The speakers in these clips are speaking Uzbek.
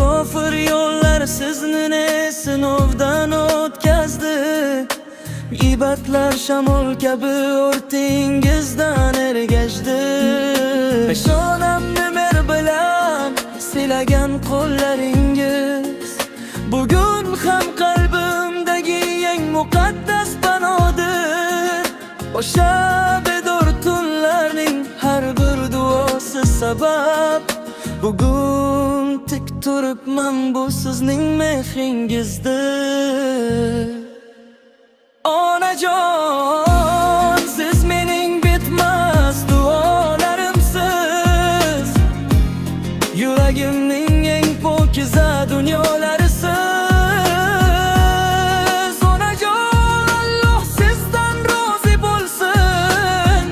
Musofir yo'llar sizni ne sinovdan o'tkazdi. G'iybatlar shamol kabi o'rtingizdan ergashdi. Peshonamni mer bilan silagan qo'llaringiz bugun ham qalbimdagi eng muqaddas panodir. O'sha bedor tunlarning har bir duosi sabab bugun tik turibman bu sizning mehringizda. Onajon, siz mening bitmas duolarimsiz. Yuragimning eng pokiza dunyolarisiz. Onajon, Alloh sizdan rozi bo'lsin.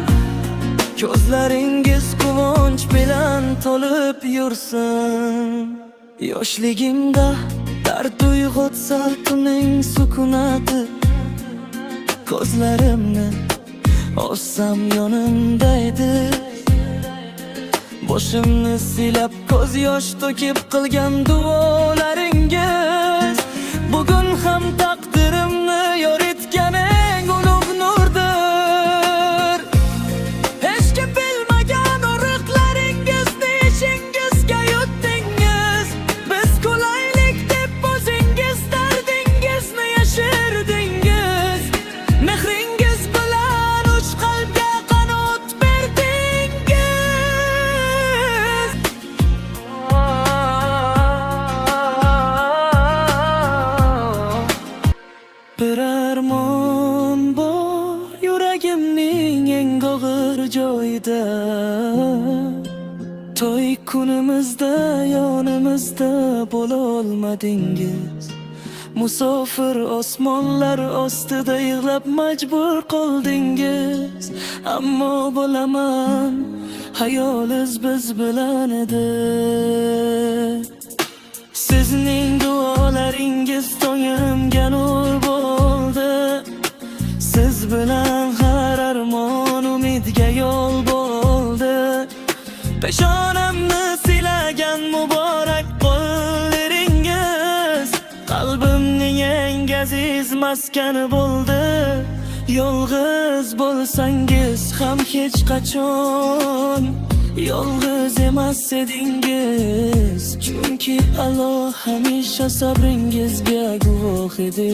Ko'zlaringiz quvonch bilan to'lib yursin. Yoshligimda dard uyg'otsa tunning sukunati, ko'zlarimni ochsam yonimda edi. Boshimni silab ko'z yosh to'kib qilgan duolaringiz bugun ham taqdirimni yoritgan eng ulug' nurdir. Hech kim bilmagan oriqlaringizni ishingizga yutdingiz. Biz qulaylik deb o'zingiz dardingizni yashirdingiz. Mehringiz bilan uch qalbga qanot berdingiz. Bir armon bor yuragimning eng og'ir joyida. To'y kunimizda yonimizda bo'lolmadingiz. Musofir osmonlar ostida yig'lab majbur qoldingiz. Ammo bilaman hayoliz biz bilan edi. Sizning duolaringiz tongimga nur bo'ldi. Siz bilan har armon umidga yo'l bo'ldi. Peshonamni silagan muborak qo'llaringiz qalbimning eng aziz maskani bo'ldi. Yolg'iz bo'lsangiz ham hech qachon yolg'iz emas edingiz. Chunki Alloh hamisha sabringizga guvoh edi.